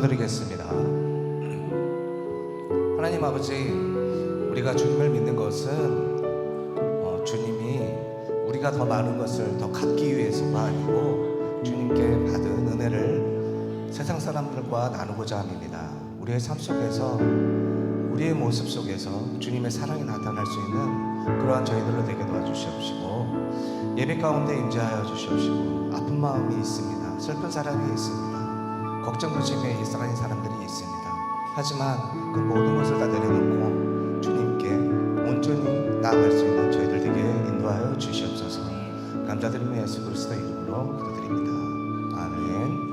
드리겠습니다. 하나님 아버지, 우리가 주님을 믿는 것은 주님이 우리가 더 많은 것을 더 갖기 위해서가 아니고 주님께 받은 은혜를 세상 사람들과 나누고자 합니다. 우리의 삶 속에서, 우리의 모습 속에서 주님의 사랑이 나타날 수 있는 그러한 저희들로 되게 도와주시옵시고, 예배 가운데 임재하여 주시옵시고, 아픈 마음이 있습니다. 슬픈 사람이 있습니다. 걱정거심에 일상하는 사람들이 있습니다. 하지만 그 모든 것을 다 내려놓고 주님께 온전히 나아갈 수 있는 저희들 되게 인도하여 주시옵소서. 감사드리며 예수 그리스도 이름으로 기도드립니다. 아멘.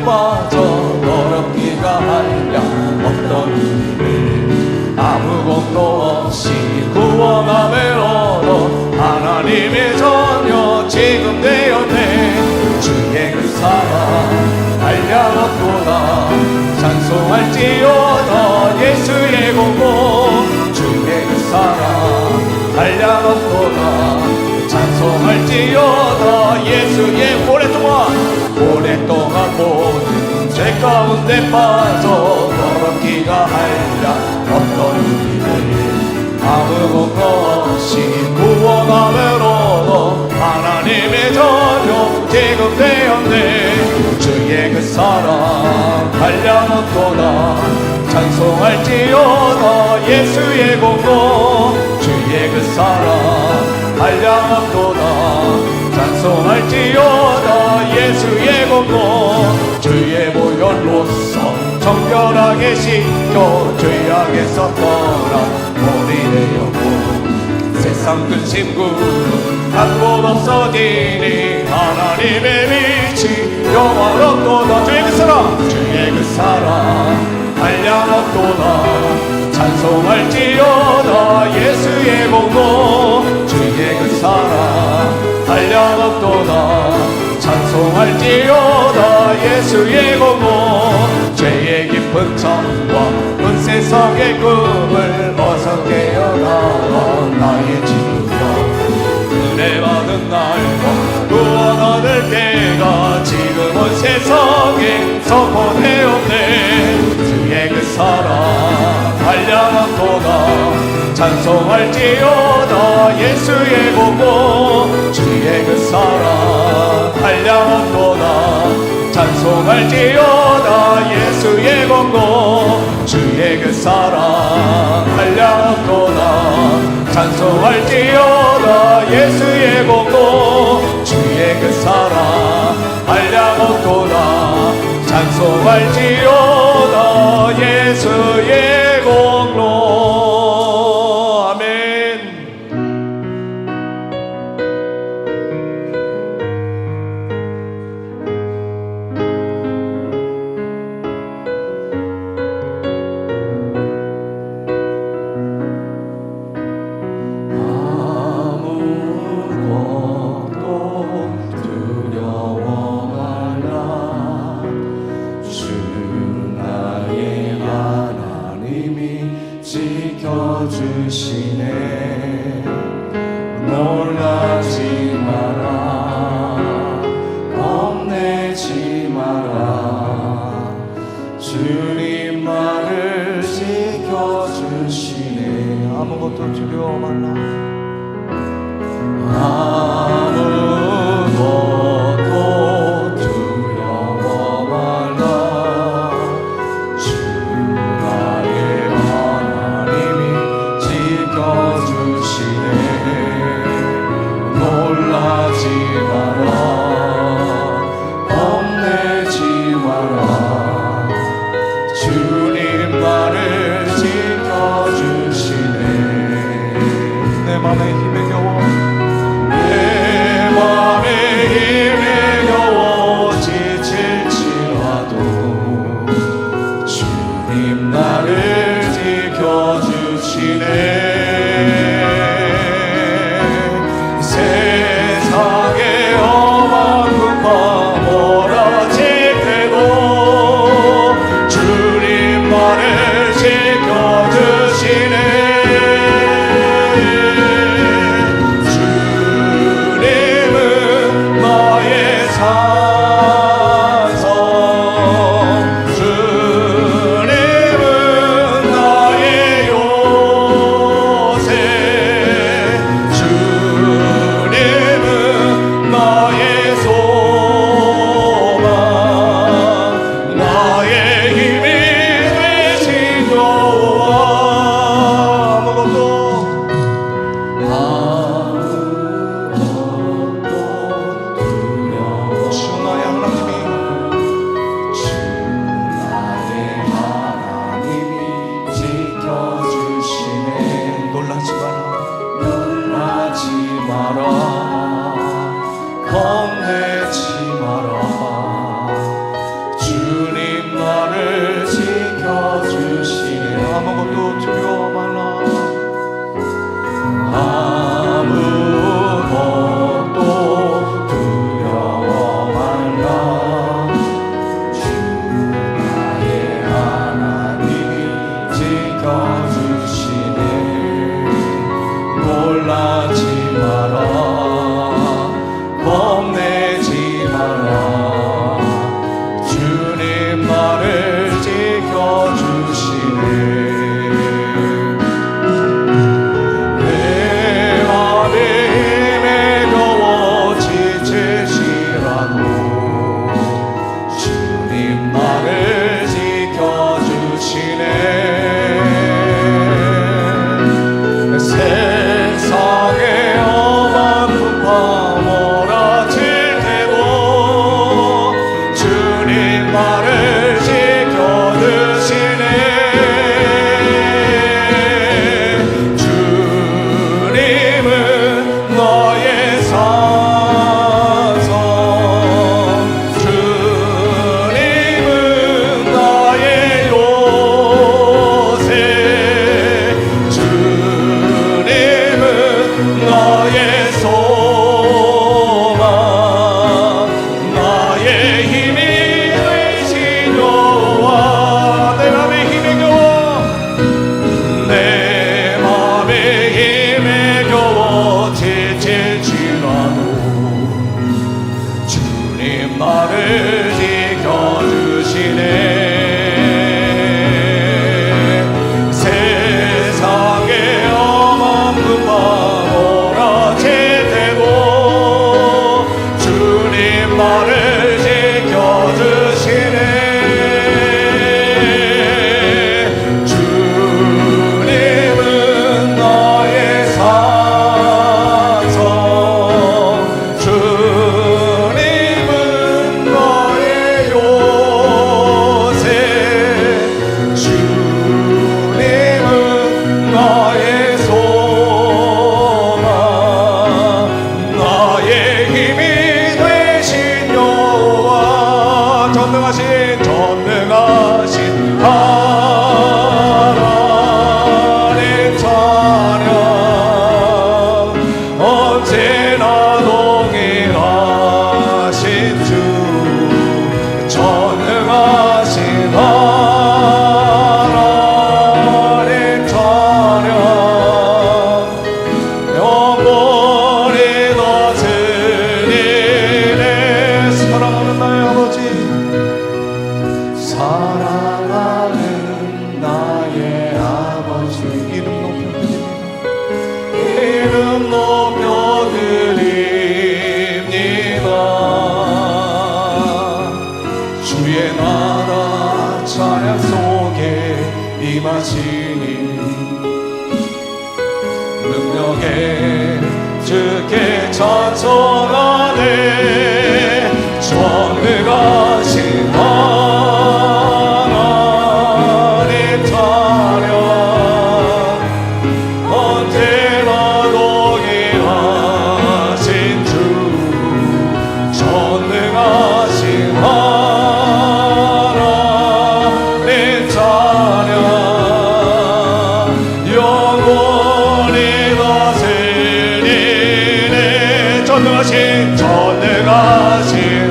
빠져 더럽기가 하려 없던 우리를 아무 공로 없이 구원함을 얻어 하나님의 자녀 지금 되었네. 주의 그 사랑 한량없도다 찬송할지어다 예수의 공로. 주의 그 사랑 한량없도다 찬송할지어다 예수의 오랫동안 모든 죄 가운데 빠져 더럽기가 하려 없던 우리를 아무 공로 없이 구원함을 얻어 하나님의 자녀 지금 되었네. 주의 그 사랑 한량없도다 찬송할지어다 예수의 공로. 주의 그 사랑 한량없도다 찬송할지어다 예수의 공로. 주의 보혈로서 정결하게 씻겨 죄악에서 떠나 몸이 되었고 세상 근심 구름 한 곳 없어지니 하나님의 빛이 영원없도다. 주의 그 사랑 주의 그 사랑 한량없도다 찬송할지어다 예수의 공로. 주의 그 사랑 한량없도다 찬송할지어다 예수의 공로. 죄의 깊은 창과 온 세상의 꿈을 어서 깨어나와 나의 주여. 은혜 받은 날과 구원 얻을 때가 지금 온 세상에 선포되었네. 주의 그 사랑 한량없도다 찬송할지어다 예수의 공로. 주의 그 사랑 한량없도다 찬송할지어다 예수의 공로. 주의 그 사랑 한량없도다 찬송할지어다 예수의 공로. 주의 그 사랑 한량없도다 찬송할지어다 예수의 공로. 지켜주시네. 놀라지 마라 겁내지 마라 주님 말을 지켜주시네. 아무것도 두려워 말라. 아무것도 두려워 말라. 주 나의 하나님이 지켜주시네. 놀라지 마라 겁내지 마라 주님 나를 지켜주시네. 내 주님 나를 지켜주시네. 세상의 엄한 분만 몰아칠 때도 주님 나를 지켜주시네. 주님은 나의 산성, 주님은 나의 요새, 주님은 나의 소망, 나의 힘이 되신 여호와, 전능하신 하나님 찬양. 언제나 동일하신 주, 전능하신 하나님 찬양. 영원히 다스리네. 사랑하는 나의 아버지, 사랑하는 나의 아버지, 이름 높여드립니다. 이름 높여드립니다. 주의 나라 찬양 속에 임하시니 능력에 주께 찬송하네. 전능하신 하나님 찬양. 언제나 동일하신 주, 전능하신 하나님 찬양. 영원히 다스리네. 전능하신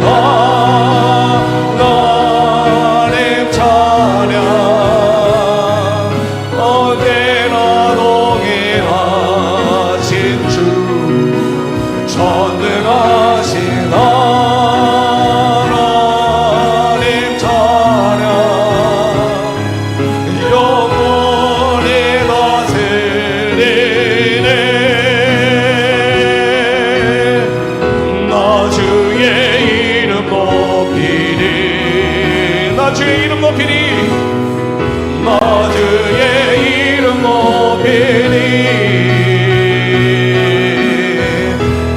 하나님 찬양. 언제나 동일하신 주, 전능하신 하나님 찬양. 영원히 다스리네. 나 주의 이름 높이리. 나 주의 이름 높이리. 나 주의 이름 높이리.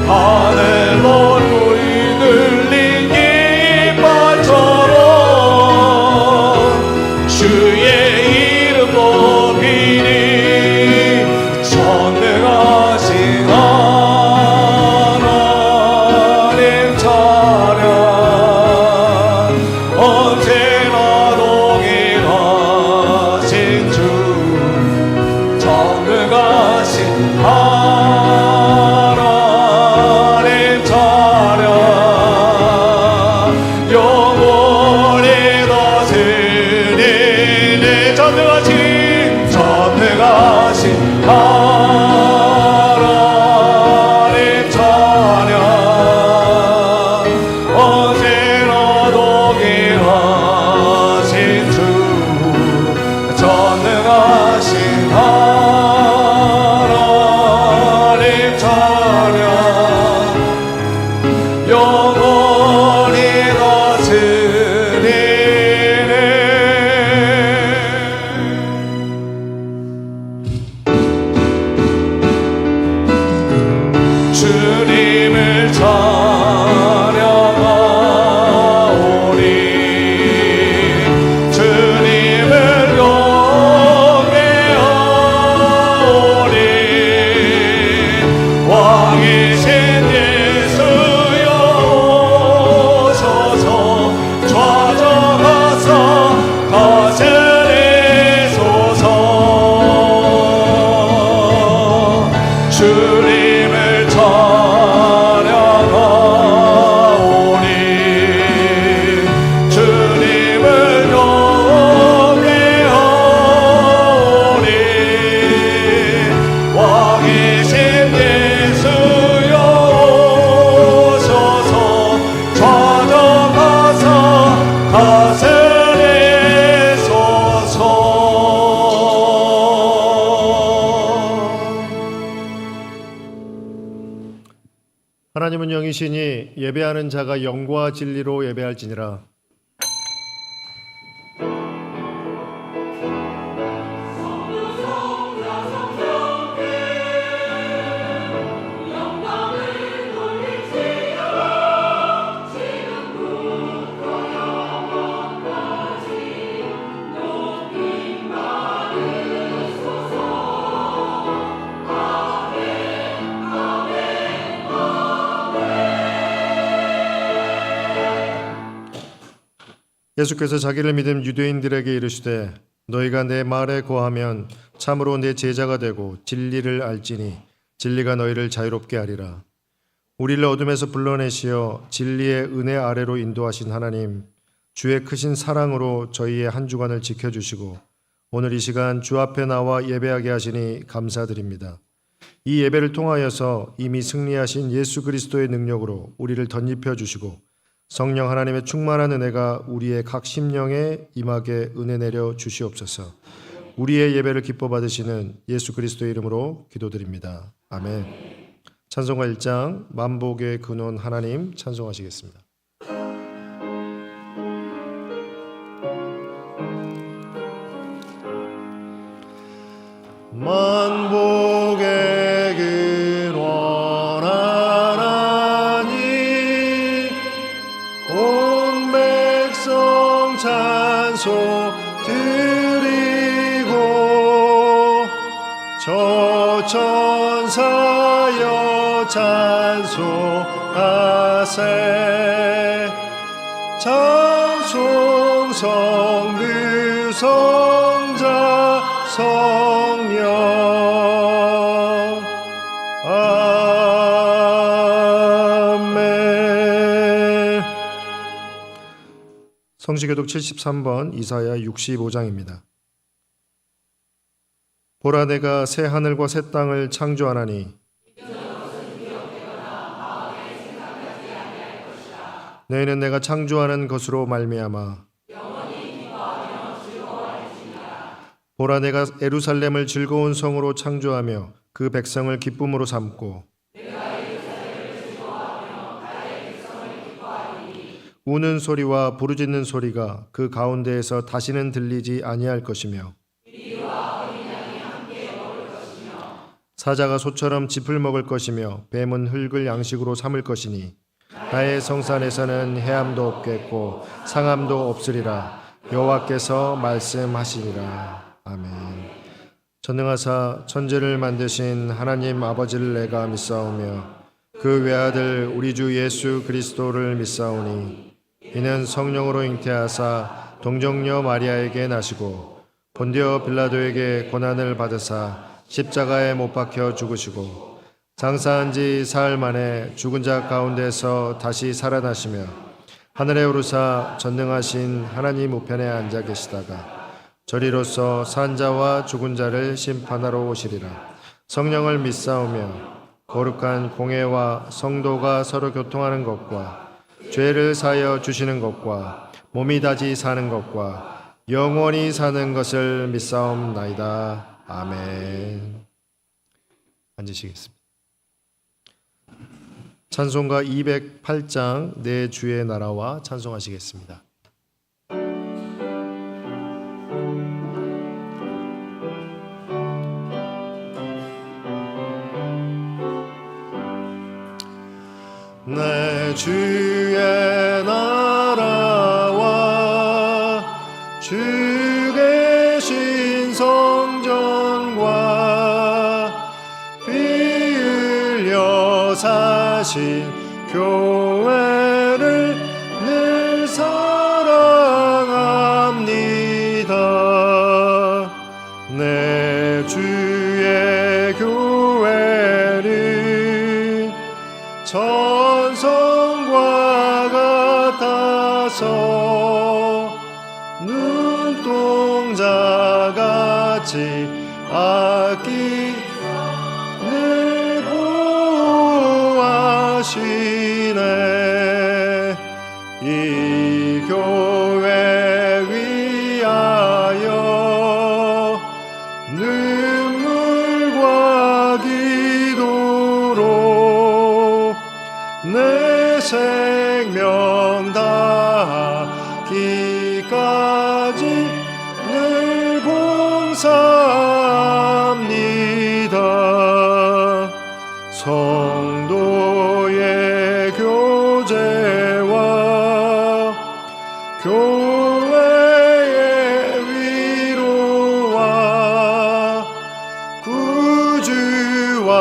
하늘로 소리 들린 깃발처럼 주의 이름 높이리. 전능하신 하나님 찬양. 언제나 동일하신 주, 영이시니 예배하는 자가 영과 진리로 예배할지니라. 예수께서 자기를 믿은 유대인들에게 이르시되 너희가 내 말에 거하면 참으로 내 제자가 되고 진리를 알지니 진리가 너희를 자유롭게 하리라. 우리를 어둠에서 불러내시어 진리의 은혜 아래로 인도하신 하나님, 주의 크신 사랑으로 저희의 한 주간을 지켜주시고 오늘 이 시간 주 앞에 나와 예배하게 하시니 감사드립니다. 이 예배를 통하여서 이미 승리하신 예수 그리스도의 능력으로 우리를 덧입혀 주시고 성령 하나님의 충만한 은혜가 우리의 각 심령에 임하게 은혜 내려 주시옵소서. 우리의 예배를 기뻐 받으시는 예수 그리스도의 이름으로 기도드립니다. 아멘. 찬송가 1장 만복의 근원 하나님 찬송하시겠습니다. 만복의 근원 하나님 온 백성 찬송 드리고 저 천사여 찬송하세 찬송 성부 성자 성령 아멘. 성시교독 73번 이사야 65장입니다. 보라 내가 새 하늘과 새 땅을 창조하나니 너희는 내가 창조하는 것으로 말미암아 보라 내가 예루살렘을 즐거운 성으로 창조하며 그 백성을 기쁨으로 삼고 우는 소리와 부르짖는 소리가 그 가운데에서 다시는 들리지 아니할 것이며 사자가 소처럼 짚을 먹을 것이며 뱀은 흙을 양식으로 삼을 것이니 나의 성산에서는 해함도 없겠고 상함도 없으리라. 여호와께서 말씀하시니라. 아멘. 전능하사 천지를 만드신 하나님 아버지를 내가 믿사오며 그 외아들 우리 주 예수 그리스도를 믿사오니 이는 성령으로 잉태하사 동정녀 마리아에게 나시고 본디오 빌라도에게 고난을 받으사 십자가에 못 박혀 죽으시고 장사한 지 사흘 만에 죽은 자 가운데서 다시 살아나시며 하늘에 오르사 전능하신 하나님 우편에 앉아 계시다가 저리로서 산 자와 죽은 자를 심판하러 오시리라. 성령을 믿사오며 거룩한 공회와 성도가 서로 교통하는 것과 죄를 사하여 주시는 것과 몸이 다시 사는 것과 영원히 사는 것을 믿사옵나이다. 아멘. 앉으시겠습니다. 찬송가 208장 내 주의 나라와 찬송하시겠습니다. 내 주의 나라와 주 계신 성전과 피 흘려 사신 교회를 늘 사랑합니다. 내 주의 교회는 천성과 같아서 눈동자같이 아끼 늘 보호하시네. 이 교회 위하여 눈물과 기도로 내 죽기까지 늘 봉사합니다. 성도의 교제와 교회의 위로와 구주와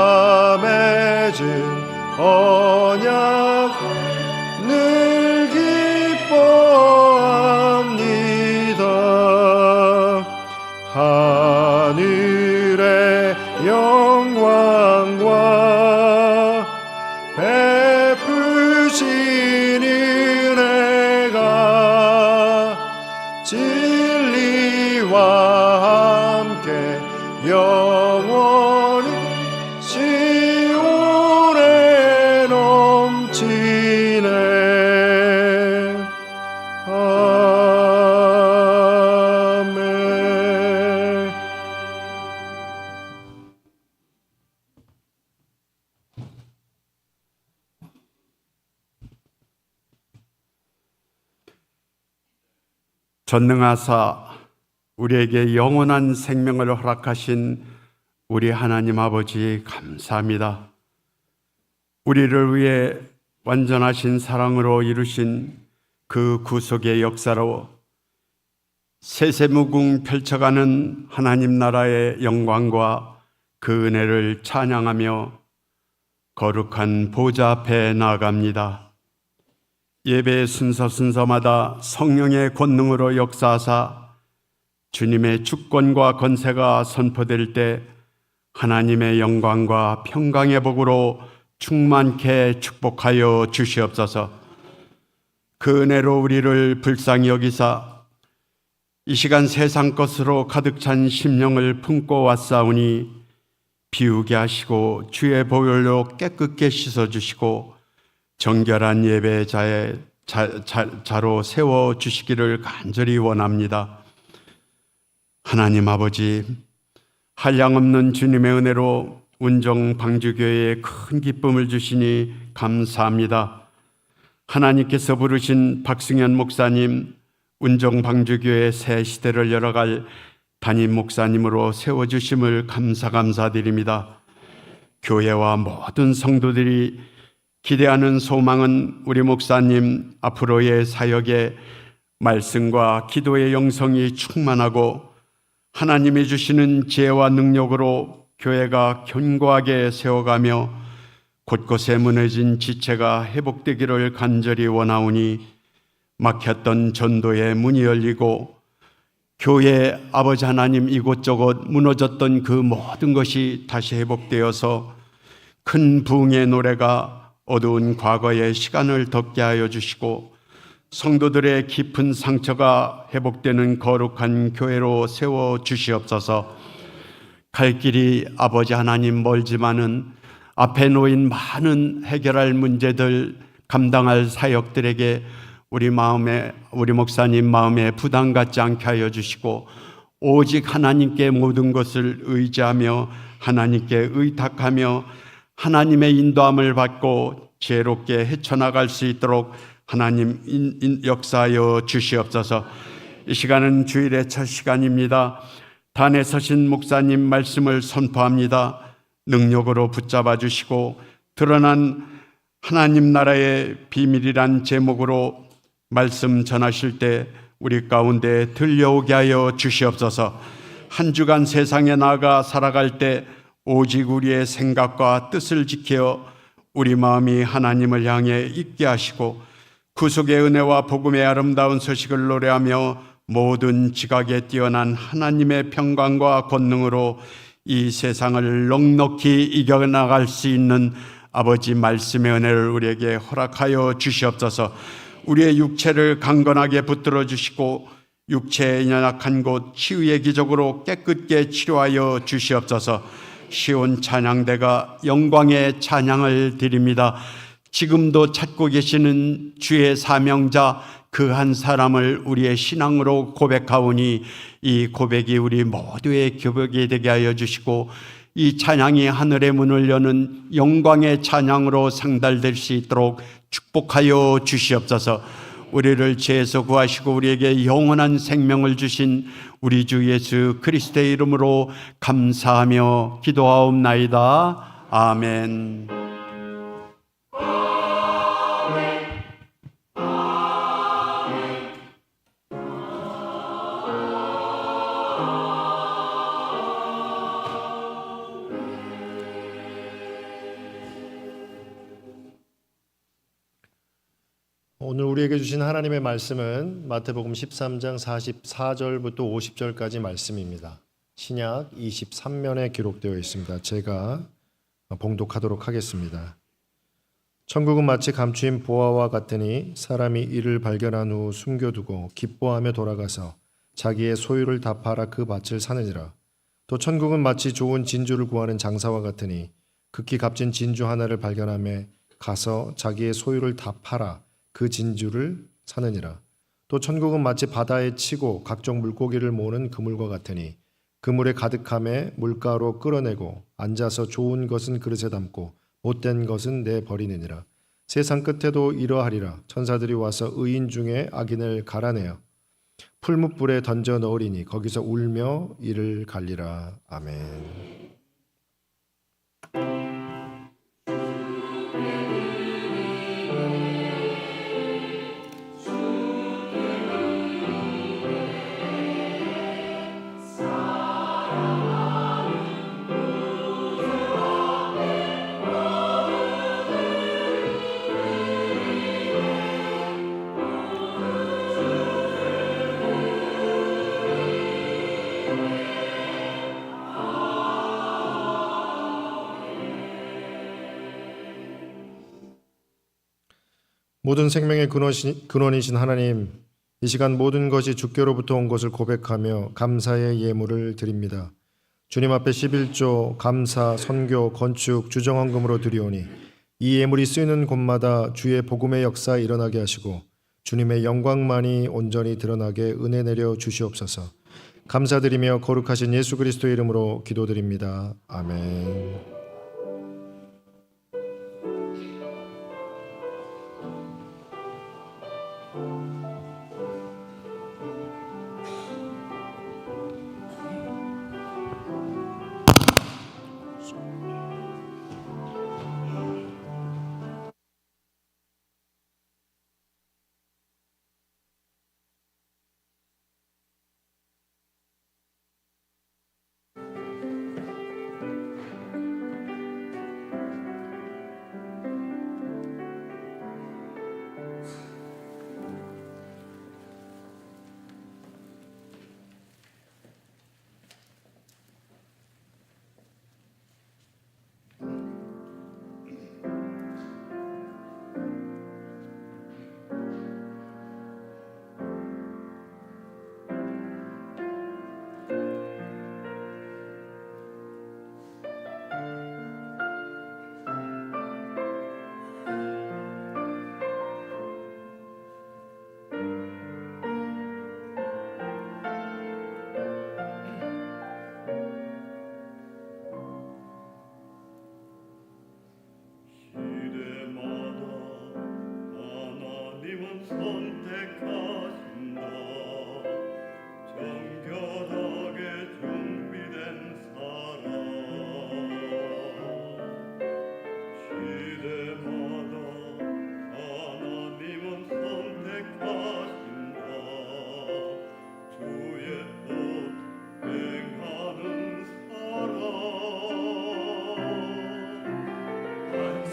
맺은 언약 늘 기뻐합니다. 하늘의 영광과 베푸신 은혜가 진리와 함께 영원히 시온에 넘치네. 아멘. 전능하사 우리에게 영원한 생명을 허락하신 우리 하나님 아버지 감사합니다. 우리를 위해 완전하신 사랑으로 이루신 그 구속의 역사로 세세무궁 펼쳐가는 하나님 나라의 영광과 그 은혜를 찬양하며 거룩한 보좌 앞에 나아갑니다. 예배의 순서마다 성령의 권능으로 역사하사 주님의 주권과 권세가 선포될 때 하나님의 영광과 평강의 복으로 충만케 축복하여 주시옵소서. 그 은혜로 우리를 불쌍히 여기사 이 시간 세상 것으로 가득 찬 심령을 품고 왔사오니 비우게 하시고 주의 보혈로 깨끗게 씻어주시고 정결한 예배의 자로 세워주시기를 간절히 원합니다. 하나님 아버지, 한량없는 주님의 은혜로 운정 방주교회에 큰 기쁨을 주시니 감사합니다. 하나님께서 부르신 박승현 목사님, 운정 방주교회 새 시대를 열어갈 담임 목사님으로 세워주심을 감사드립니다. 교회와 모든 성도들이 기대하는 소망은 우리 목사님 앞으로의 사역에 말씀과 기도의 영성이 충만하고 하나님이 주시는 지혜와 능력으로 교회가 견고하게 세워가며 곳곳에 무너진 지체가 회복되기를 간절히 원하오니 막혔던 전도의 문이 열리고 교회 아버지 하나님 이곳저곳 무너졌던 그 모든 것이 다시 회복되어서 큰 부흥의 노래가 어두운 과거의 시간을 덮게 하여 주시고 성도들의 깊은 상처가 회복되는 거룩한 교회로 세워 주시옵소서. 갈 길이 아버지 하나님 멀지만은 앞에 놓인 많은 해결할 문제들, 감당할 사역들에게 우리 목사님 마음에 부담 갖지 않게 하여 주시고 오직 하나님께 모든 것을 의지하며 하나님께 의탁하며 하나님의 인도함을 받고 지혜롭게 헤쳐나갈 수 있도록 하나님 역사하여 주시옵소서. 이 시간은 주일의 첫 시간입니다. 단에 서신 목사님 말씀을 선포합니다. 능력으로 붙잡아 주시고 드러난 하나님 나라의 비밀이란 제목으로 말씀 전하실 때 우리 가운데 들려오게 하여 주시옵소서. 한 주간 세상에 나아가 살아갈 때 오직 우리의 생각과 뜻을 지켜 우리 마음이 하나님을 향해 있게 하시고 구속의 은혜와 복음의 아름다운 소식을 노래하며 모든 지각에 뛰어난 하나님의 평강과 권능으로 이 세상을 넉넉히 이겨나갈 수 있는 아버지 말씀의 은혜를 우리에게 허락하여 주시옵소서. 우리의 육체를 강건하게 붙들어 주시고 육체의 연약한 곳 치유의 기적으로 깨끗게 치료하여 주시옵소서. 시온 찬양대가 영광의 찬양을 드립니다. 지금도 찾고 계시는 주의 사명자 그 한 사람을 우리의 신앙으로 고백하오니 이 고백이 우리 모두의 교복이 되게 하여 주시고 이 찬양이 하늘의 문을 여는 영광의 찬양으로 상달될 수 있도록 축복하여 주시옵소서. 우리를 죄에서 구하시고 우리에게 영원한 생명을 주신 우리 주 예수 그리스도의 이름으로 감사하며 기도하옵나이다. 아멘. 오늘 우리에게 주신 하나님의 말씀은 마태복음 13장 44절부터 50절까지 말씀입니다. 신약 23면에 기록되어 있습니다. 제가 봉독하도록 하겠습니다. 천국은 마치 감추인 보화와 같으니 사람이 이를 발견한 후 숨겨두고 기뻐하며 돌아가서 자기의 소유를 다 팔아 그 밭을 사느니라. 또 천국은 마치 좋은 진주를 구하는 장사와 같으니 극히 값진 진주 하나를 발견하며 가서 자기의 소유를 다 팔아 그 진주를 사느니라. 또 천국은 마치 바다에 치고 각종 물고기를 모으는 그물과 같으니 그물에 가득함에 물가로 끌어내고 앉아서 좋은 것은 그릇에 담고 못된 것은 내버리느니라. 세상 끝에도 이러하리라. 천사들이 와서 의인 중에 악인을 갈아내어 풀무불에 던져 넣으리니 거기서 울며 이를 갈리라. 아멘. 모든 생명의 근원이신 하나님, 이 시간 모든 것이 주께로부터 온 것을 고백하며 감사의 예물을 드립니다. 주님 앞에 11조, 감사, 선교, 건축, 주정헌금으로 드리오니 이 예물이 쓰이는 곳마다 주의 복음의 역사 일어나게 하시고 주님의 영광만이 온전히 드러나게 은혜 내려 주시옵소서. 감사드리며 거룩하신 예수 그리스도의 이름으로 기도드립니다. 아멘.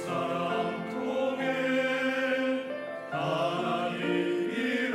사람 통해 하나님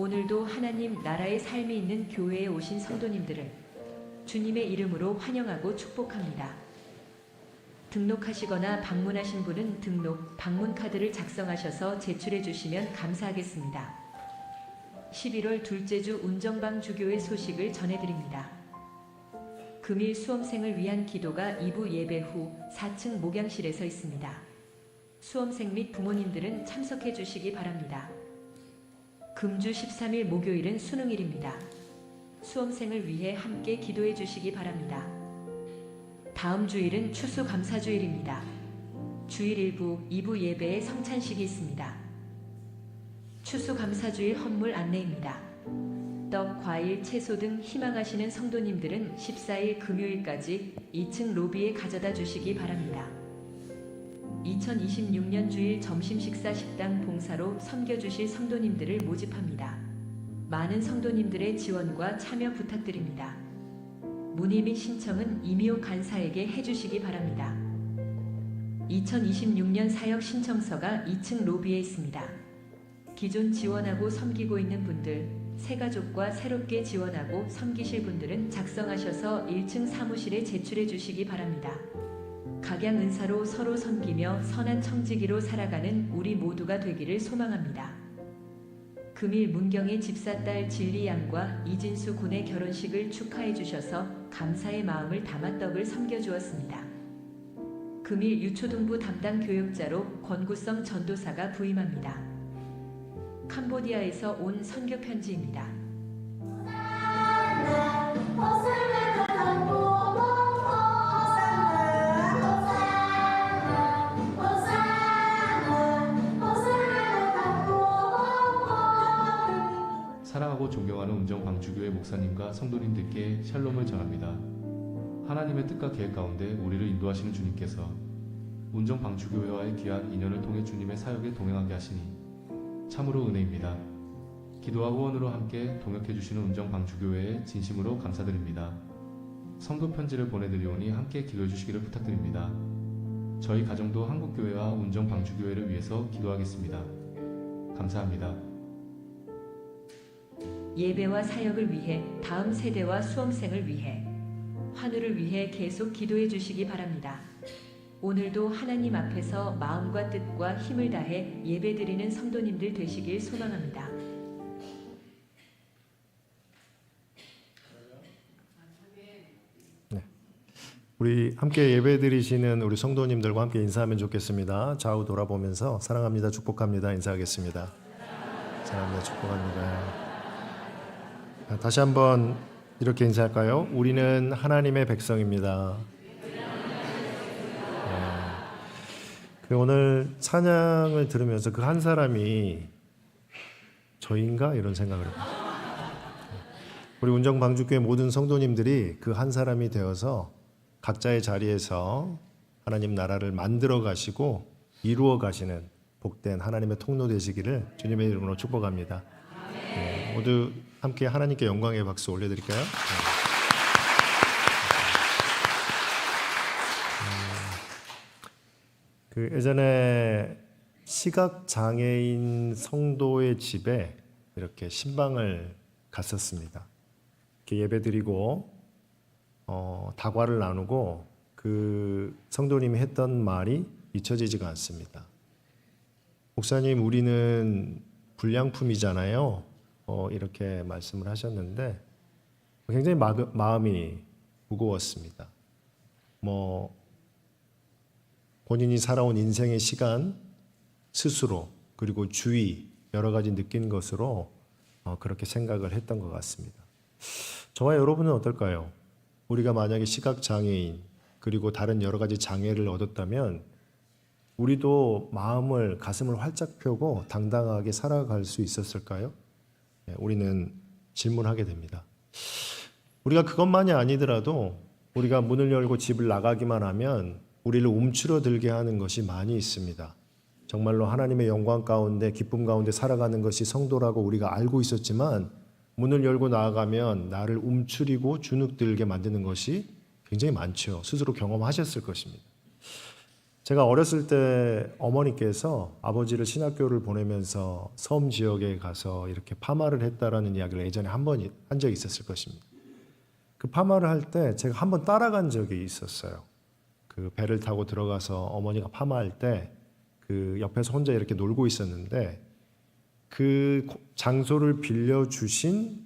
오늘도 하나님 나라의 삶이 있는 교회에 오신 성도님들을 주님의 이름으로 환영하고 축복합니다. 등록하시거나 방문하신 분은 등록, 방문 카드를 작성하셔서 제출해 주시면 감사하겠습니다. 11월 둘째 주 운정방 주교회 소식을 전해드립니다. 금일 수험생을 위한 기도가 2부 예배 후 4층 목양실에서 있습니다. 수험생 및 부모님들은 참석해 주시기 바랍니다. 금주 13일 목요일은 수능일입니다. 수험생을 위해 함께 기도해 주시기 바랍니다. 다음 주일은 추수감사주일입니다. 주일 1부, 2부 예배에 성찬식이 있습니다. 추수감사주일 헌물 안내입니다. 떡, 과일, 채소 등 희망하시는 성도님들은 14일 금요일까지 2층 로비에 가져다 주시기 바랍니다. 2026년 주일 점심 식사 식당 봉사로 섬겨주실 성도님들을 모집합니다. 많은 성도님들의 지원과 참여 부탁드립니다. 문의 및 신청은 이미호 간사에게 해주시기 바랍니다. 2026년 사역 신청서가 2층 로비에 있습니다. 기존 지원하고 섬기고 있는 분들, 새가족과 새롭게 지원하고 섬기실 분들은 작성하셔서 1층 사무실에 제출해 주시기 바랍니다. 각양 은사로 서로 섬기며 선한 청지기로 살아가는 우리 모두가 되기를 소망합니다. 금일 문경의 집사딸 진리양과 이진수 군의 결혼식을 축하해 주셔서 감사의 마음을 담아 떡을 섬겨주었습니다. 금일 유초등부 담당 교육자로 권구성 전도사가 부임합니다. 캄보디아에서 온 선교 편지입니다. 사랑하고 존경하는 운정방주교회 목사님과 성도님들께 샬롬을 전합니다. 하나님의 뜻과 계획 가운데 우리를 인도하시는 주님께서 운정방주교회와의 귀한 인연을 통해 주님의 사역에 동행하게 하시니 참으로 은혜입니다. 기도와 후원으로 함께 동역해 주시는 운정방주교회에 진심으로 감사드립니다. 성도 편지를 보내드리오니 함께 기도해 주시기를 부탁드립니다. 저희 가정도 한국교회와 운정방주교회를 위해서 기도하겠습니다. 감사합니다. 예배와 사역을 위해, 다음 세대와 수험생을 위해, 환우를 위해 계속 기도해 주시기 바랍니다. 오늘도 하나님 앞에서 마음과 뜻과 힘을 다해 예배드리는 성도님들 되시길 소망합니다. 우리 함께 예배드리시는 우리 성도님들과 함께 인사하면 좋겠습니다. 좌우 돌아보면서 사랑합니다, 축복합니다 인사하겠습니다. 사랑합니다, 축복합니다. 다시 한번 이렇게 인사할까요? 우리는 하나님의 백성입니다. 오늘 찬양을 들으면서 그 한 사람이 저인가 이런 생각을 해요. 우리 운정방주교회 모든 성도님들이 그 한 사람이 되어서 각자의 자리에서 하나님 나라를 만들어 가시고 이루어 가시는 복된 하나님의 통로 되시기를 주님의 이름으로 축복합니다. 모두 함께 하나님께 영광의 박수 올려드릴까요? 그 예전에 시각장애인 성도의 집에 이렇게 신방을 갔었습니다. 이렇게 예배드리고 다과를 나누고 그 성도님이 했던 말이 잊혀지지가 않습니다. 목사님, 우리는 불량품이잖아요. 이렇게 말씀을 하셨는데 굉장히 마음이 무거웠습니다. 본인이 살아온 인생의 시간, 스스로 그리고 주위 여러 가지 느낀 것으로 그렇게 생각을 했던 것 같습니다. 저와 여러분은 어떨까요? 우리가 만약에 시각장애인 그리고 다른 여러 가지 장애를 얻었다면 우리도 마음을, 가슴을 활짝 펴고 당당하게 살아갈 수 있었을까요? 우리는 질문하게 됩니다. 우리가 그것만이 아니더라도 우리가 문을 열고 집을 나가기만 하면 우리를 움츠러들게 하는 것이 많이 있습니다. 정말로 하나님의 영광 가운데, 기쁨 가운데 살아가는 것이 성도라고 우리가 알고 있었지만 문을 열고 나아가면 나를 움츠리고 주눅들게 만드는 것이 굉장히 많죠. 스스로 경험하셨을 것입니다. 제가 어렸을 때 어머니께서 아버지를 신학교를 보내면서 섬 지역에 가서 이렇게 파마를 했다라는 이야기를 예전에 한 적이 있었을 것입니다. 그 파마를 할 때 제가 한번 따라간 적이 있었어요. 그 배를 타고 들어가서 어머니가 파마할 때 그 옆에서 혼자 이렇게 놀고 있었는데 그 장소를 빌려주신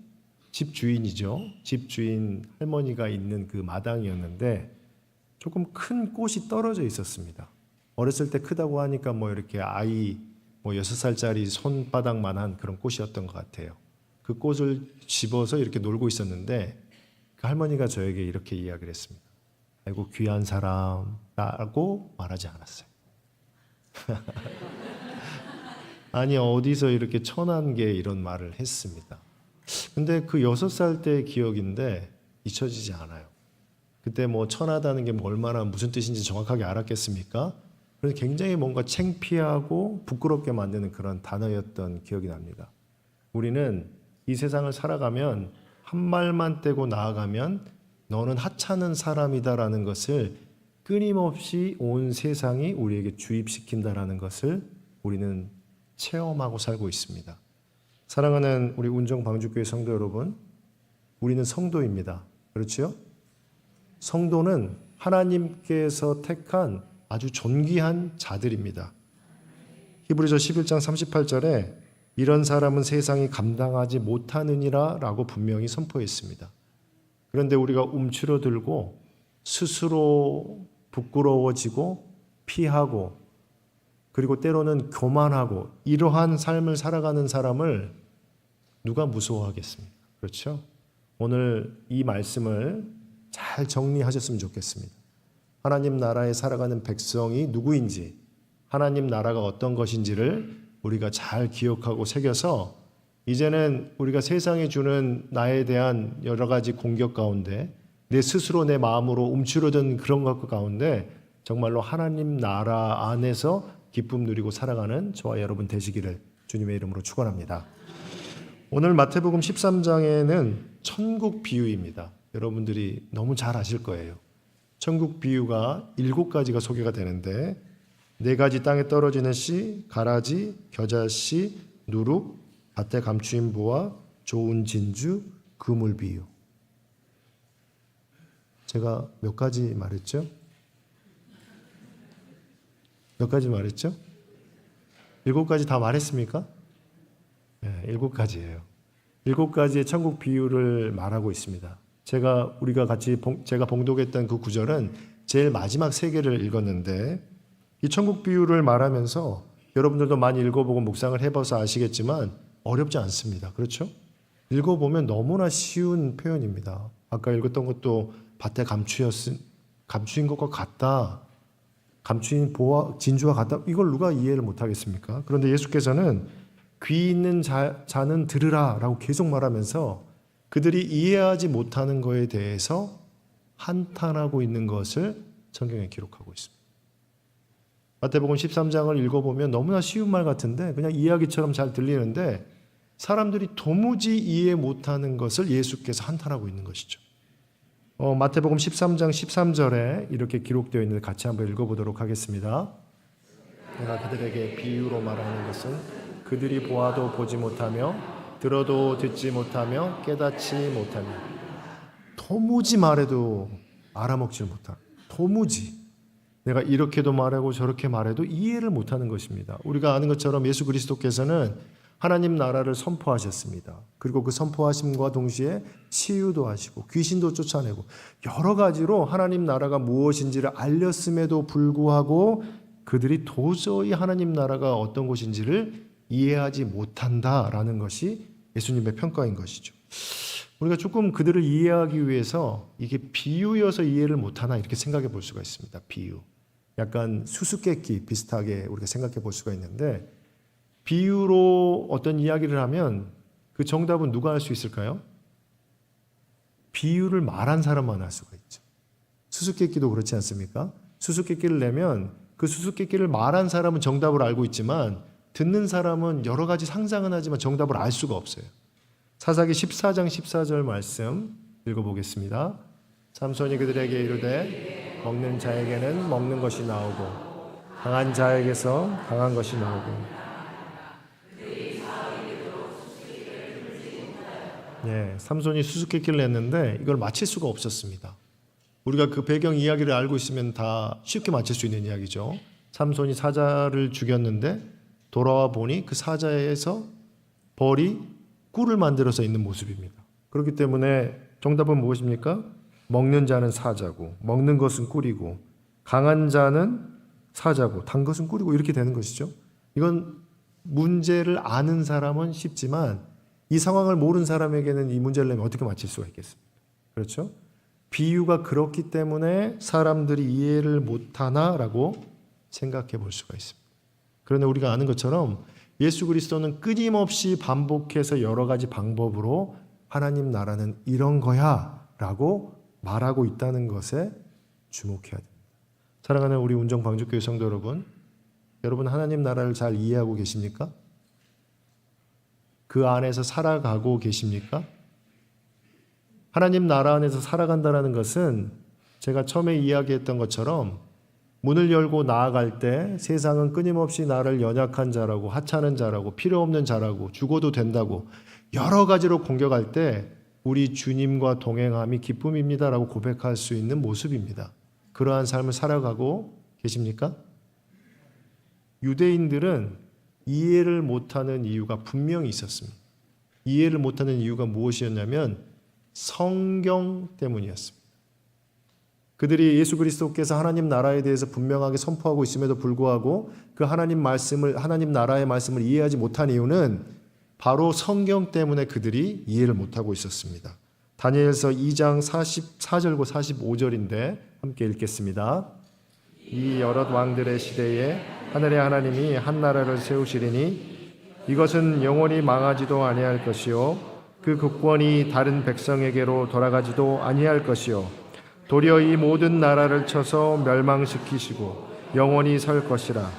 집주인이죠. 집주인 할머니가 있는 그 마당이었는데 조금 큰 꽃이 떨어져 있었습니다. 어렸을 때 크다고 하니까 뭐 이렇게 아이 뭐 6살짜리 손바닥만한 그런 꽃이었던 것 같아요. 그 꽃을 집어서 이렇게 놀고 있었는데 그 할머니가 저에게 이렇게 이야기를 했습니다. 아이고 귀한 사람라고 말하지 않았어요. 아니 어디서 이렇게 천한 게 이런 말을 했습니다. 근데 그 6살 때의 기억인데 잊혀지지 않아요. 그때 뭐 천하다는 게 뭐 얼마나 무슨 뜻인지 정확하게 알았겠습니까? 그래서 굉장히 뭔가 창피하고 부끄럽게 만드는 그런 단어였던 기억이 납니다. 우리는 이 세상을 살아가면 한 말만 떼고 나아가면 너는 하찮은 사람이다라는 것을 끊임없이 온 세상이 우리에게 주입시킨다라는 것을 우리는 체험하고 살고 있습니다. 사랑하는 우리 운정방주교회 성도 여러분, 우리는 성도입니다. 그렇죠? 성도는 하나님께서 택한 아주 존귀한 자들입니다. 히브리서 11장 38절에 이런 사람은 세상이 감당하지 못하느니라 라고 분명히 선포했습니다. 그런데 우리가 움츠러들고 스스로 부끄러워지고 피하고 그리고 때로는 교만하고 이러한 삶을 살아가는 사람을 누가 무서워하겠습니까? 그렇죠? 오늘 이 말씀을 잘 정리하셨으면 좋겠습니다. 하나님 나라에 살아가는 백성이 누구인지, 하나님 나라가 어떤 것인지를 우리가 잘 기억하고 새겨서 이제는 우리가 세상에 주는 나에 대한 여러 가지 공격 가운데 내 스스로 내 마음으로 움츠러든 그런 것 가운데 정말로 하나님 나라 안에서 기쁨 누리고 살아가는 저와 여러분 되시기를 주님의 이름으로 축원합니다. 오늘 마태복음 13장에는 천국 비유입니다. 여러분들이 너무 잘 아실 거예요. 천국 비유가 7가지가 소개가 되는데 4가지 땅에 떨어지는 씨, 가라지, 겨자씨, 누룩, 밭에 감추인 보화, 좋은 진주, 그물 비유. 제가 몇 가지 말했죠? 몇 가지 말했죠? 7가지 다 말했습니까? 네, 7가지예요. 7가지의 천국 비유를 말하고 있습니다. 제가 봉독했던 그 구절은 제일 마지막 3개를 읽었는데 이 천국 비유를 말하면서 여러분들도 많이 읽어보고 묵상을 해봐서 아시겠지만 어렵지 않습니다. 그렇죠? 읽어보면 너무나 쉬운 표현입니다. 아까 읽었던 것도 밭에 감추인 것과 같다. 감추인 보화, 진주와 같다. 이걸 누가 이해를 못하겠습니까? 그런데 예수께서는 귀 있는 자는 들으라 라고 계속 말하면서 그들이 이해하지 못하는 것에 대해서 한탄하고 있는 것을 성경에 기록하고 있습니다. 마태복음 13장을 읽어보면 너무나 쉬운 말 같은데 그냥 이야기처럼 잘 들리는데 사람들이 도무지 이해 못하는 것을 예수께서 한탄하고 있는 것이죠. 마태복음 13장 13절에 이렇게 기록되어 있는데 같이 한번 읽어보도록 하겠습니다. 내가 그들에게 비유로 말하는 것은 그들이 보아도 보지 못하며 들어도 듣지 못하며 깨닫지 못하며 도무지 말해도 알아먹지 못하는 도무지 내가 이렇게도 말하고 저렇게 말해도 이해를 못하는 것입니다. 우리가 아는 것처럼 예수 그리스도께서는 하나님 나라를 선포하셨습니다. 그리고 그 선포하심과 동시에 치유도 하시고 귀신도 쫓아내고 여러 가지로 하나님 나라가 무엇인지를 알렸음에도 불구하고 그들이 도저히 하나님 나라가 어떤 곳인지를 이해하지 못한다라는 것이 예수님의 평가인 것이죠. 우리가 조금 그들을 이해하기 위해서 이게 비유여서 이해를 못하나 이렇게 생각해 볼 수가 있습니다. 비유. 약간 수수께끼 비슷하게 우리가 생각해 볼 수가 있는데 비유로 어떤 이야기를 하면 그 정답은 누가 할 수 있을까요? 비유를 말한 사람만 할 수가 있죠. 수수께끼도 그렇지 않습니까? 수수께끼를 내면 그 수수께끼를 말한 사람은 정답을 알고 있지만 듣는 사람은 여러 가지 상상은 하지만 정답을 알 수가 없어요. 사사기 14장 14절 말씀 읽어보겠습니다. 삼손이 그들에게 이르되 먹는 자에게는 먹는 것이 나오고 강한 자에게서 강한 것이 나오고. 네, 삼손이 수수께끼를 냈는데 이걸 맞힐 수가 없었습니다. 우리가 그 배경 이야기를 알고 있으면 다 쉽게 맞힐 수 있는 이야기죠. 삼손이 사자를 죽였는데 돌아와 보니 그 사자에서 벌이 꿀을 만들어서 있는 모습입니다. 그렇기 때문에 정답은 무엇입니까? 먹는 자는 사자고 먹는 것은 꿀이고 강한 자는 사자고 단 것은 꿀이고 이렇게 되는 것이죠. 이건 문제를 아는 사람은 쉽지만 이 상황을 모르는 사람에게는 이 문제를 내면 어떻게 맞힐 수가 있겠습니까? 그렇죠? 비유가 그렇기 때문에 사람들이 이해를 못하나라고 생각해 볼 수가 있습니다. 그런데 우리가 아는 것처럼 예수 그리스도는 끊임없이 반복해서 여러 가지 방법으로 하나님 나라는 이런 거야 라고 말하고 있다는 것에 주목해야 됩니다. 사랑하는 우리 운정방주교회 성도 여러분 하나님 나라를 잘 이해하고 계십니까? 그 안에서 살아가고 계십니까? 하나님 나라 안에서 살아간다는 것은 제가 처음에 이야기했던 것처럼 문을 열고 나아갈 때 세상은 끊임없이 나를 연약한 자라고 하찮은 자라고 필요 없는 자라고 죽어도 된다고 여러 가지로 공격할 때 우리 주님과 동행함이 기쁨입니다라고 고백할 수 있는 모습입니다. 그러한 삶을 살아가고 계십니까? 유대인들은 이해를 못하는 이유가 분명히 있었습니다. 이해를 못하는 이유가 무엇이었냐면 성경 때문이었습니다. 그들이 예수 그리스도께서 하나님 나라에 대해서 분명하게 선포하고 있음에도 불구하고 그 하나님 나라의 말씀을 이해하지 못한 이유는 바로 성경 때문에 그들이 이해를 못하고 있었습니다. 다니엘서 2장 44절과 45절인데 함께 읽겠습니다. 이 여러 왕들의 시대에 하늘의 하나님이 한 나라를 세우시리니 이것은 영원히 망하지도 아니할 것이요 그 국권이 다른 백성에게로 돌아가지도 아니할 것이요 도리어 이 모든 나라를 쳐서 멸망시키시고 영원히 설 것이라.